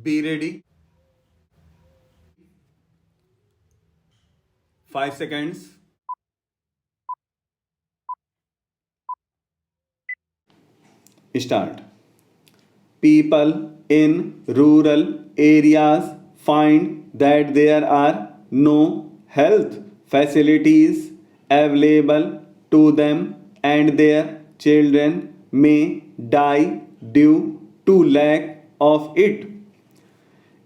Be ready. 5 seconds. Start. People in rural areas find that there are no health facilities available to them and their children may die due to lack of it.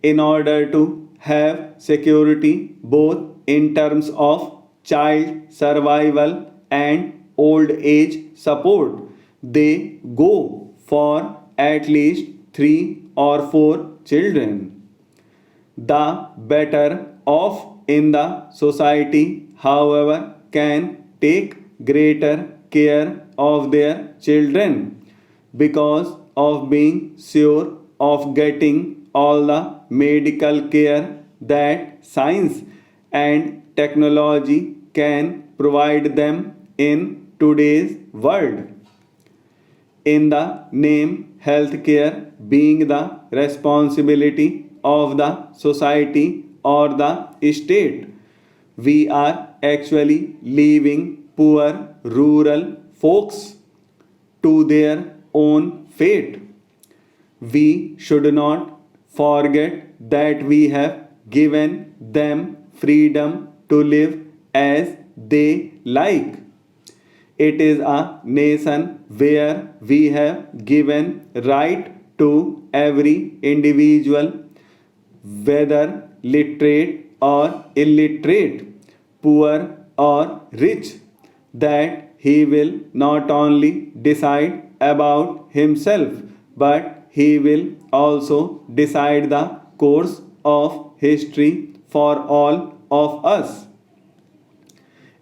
In order to have security both in terms of child survival and old age support, they go for at least 3 or 4 children. The better off in the society, however, can take greater care of their children because of being sure of getting all the medical care that science and technology can provide them in today's world. In the name healthcare being the responsibility of the society or the state, we are actually leaving poor rural folks to their own fate. We should not forget that we have given them freedom to live as they like. It is a nation where we have given right to every individual, whether literate or illiterate, poor or rich, that he will not only decide about himself but he will also decide the course of history for all of us.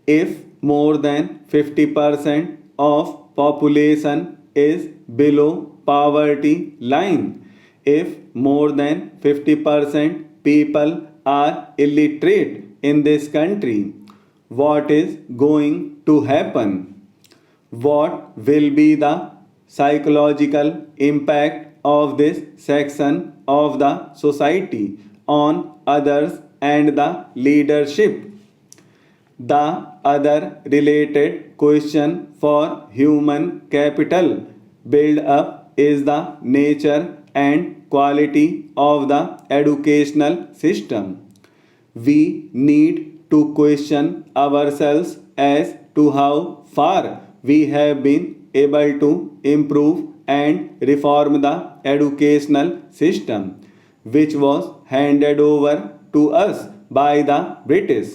If more than 50% of population is below poverty line, if more than 50% people are illiterate in this country, what is going to happen? What will be the psychological impact of this section of the society on others and the leadership? The other related question for human capital build up is the nature and quality of the educational system. We need to question ourselves as to how far we have been able to improve and reform the educational system, which was handed over to us by the British.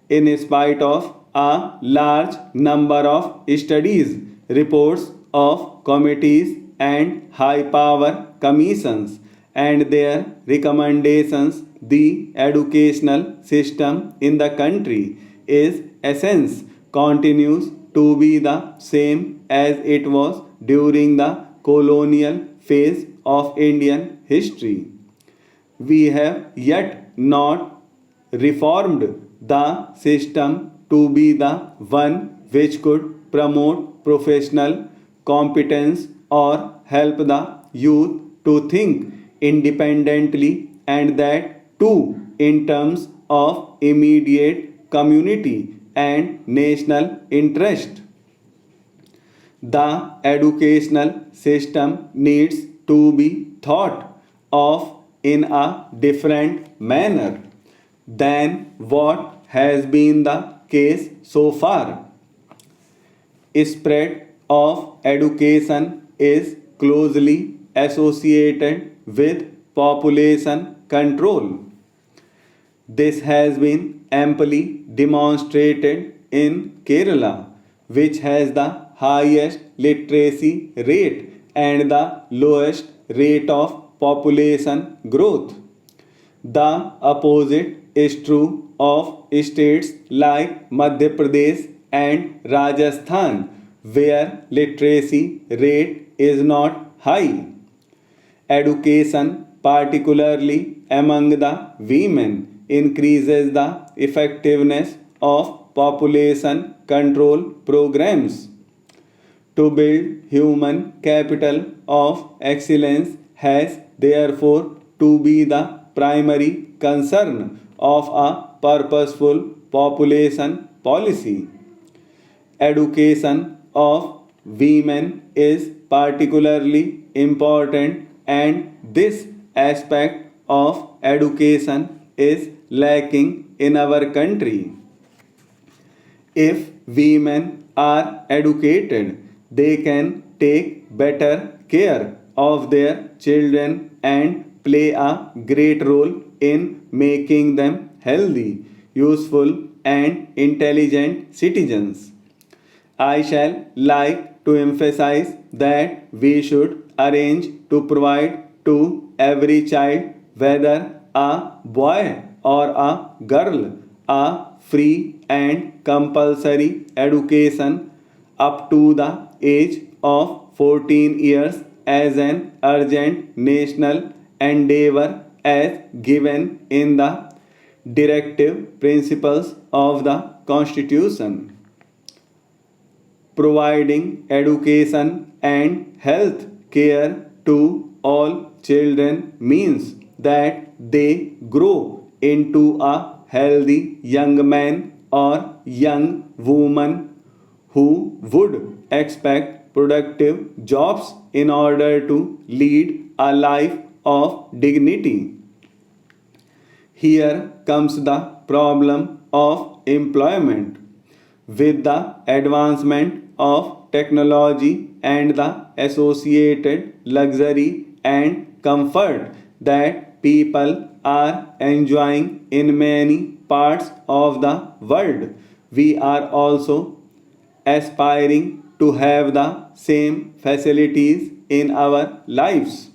In spite of a large number of studies, reports of committees and high power commissions and their recommendations, the educational system in the country is essence continues to be the same as it was during the colonial phase of Indian history. We have yet not reformed the system to be the one which could promote professional competence or help the youth to think independently, and that too in terms of immediate community and national interest. The educational system needs to be thought of in a different manner than what has been the case so far. Spread of education is closely associated with population control. This has been amply demonstrated in Kerala, which has the highest literacy rate and the lowest rate of population growth. The opposite is true of states like Madhya Pradesh and Rajasthan, where literacy rate is not high. Education, particularly among the women, increases the effectiveness of population control programs. To build human capital of excellence has therefore to be the primary concern of a purposeful population policy. Education of women is particularly important, and this aspect of education is lacking in our country. If women are educated, they can take better care of their children and play a great role in making them healthy, useful, and intelligent citizens. I shall like to emphasize that we should arrange to provide to every child, whether a boy or a girl, a free and compulsory education up to the age of 14 years as an urgent national endeavor as given in the directive principles of the Constitution. Providing education and health care to all children means that they grow into a healthy young man or young woman who would expect productive jobs in order to lead a life of dignity. Here comes the problem of employment. With the advancement of technology and the associated luxury and comfort that people are enjoying in many parts of the world, we are also aspiring to have the same facilities in our lives.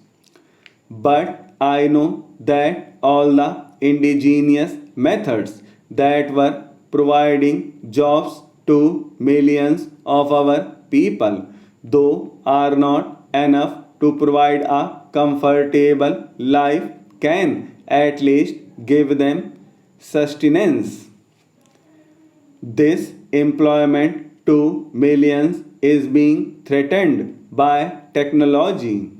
But I know that all the indigenous methods that were providing jobs to millions of our people, though are not enough to provide a comfortable life, can at least give them sustenance. This employment to millions is being threatened by technology.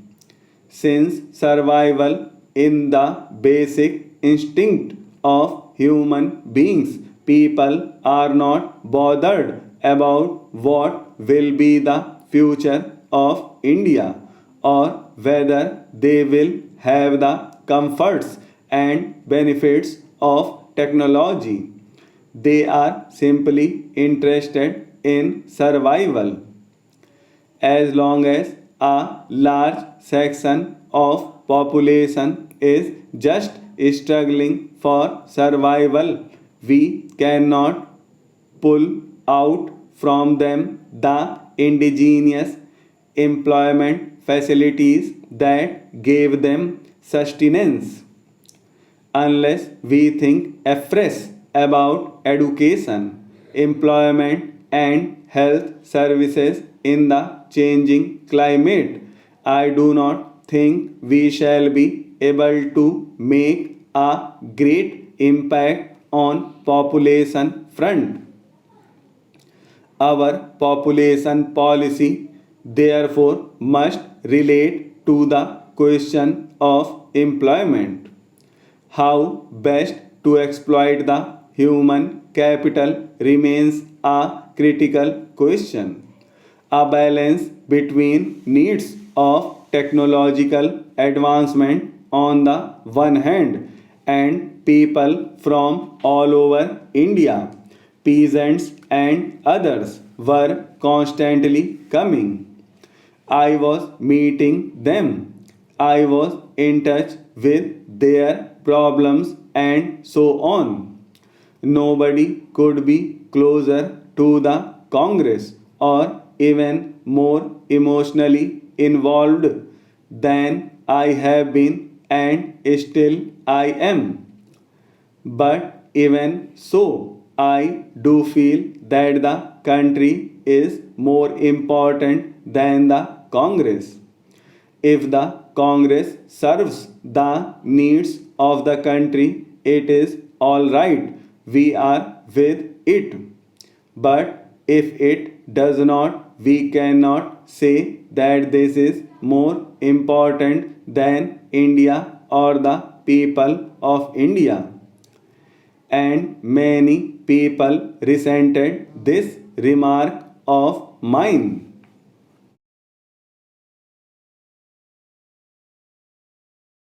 Since survival in the basic instinct of human beings, people are not bothered about what will be the future of India or whether they will have the comforts and benefits of technology. They are simply interested in survival. As long as a large section of population is just struggling for survival, we cannot pull out from them the indigenous employment facilities that gave them sustenance. Unless we think afresh about education, employment, and health services in the changing climate, I do not think we shall be able to make a great impact on population front. Our population policy therefore must relate to the question of employment. How best to exploit the human capital remains a critical question. A balance between needs of technological advancement on the one hand and people from all over India, peasants and others were constantly coming. I was meeting them. I was in touch with their problems and so on. Nobody could be closer to the Congress or even more emotionally involved than I have been and still I am. But even so, I do feel that the country is more important than the Congress. If the Congress serves the needs of the country, it is all right. We are with it. But if it does not, we cannot say that this is more important than India or the people of India. And many people resented this remark of mine.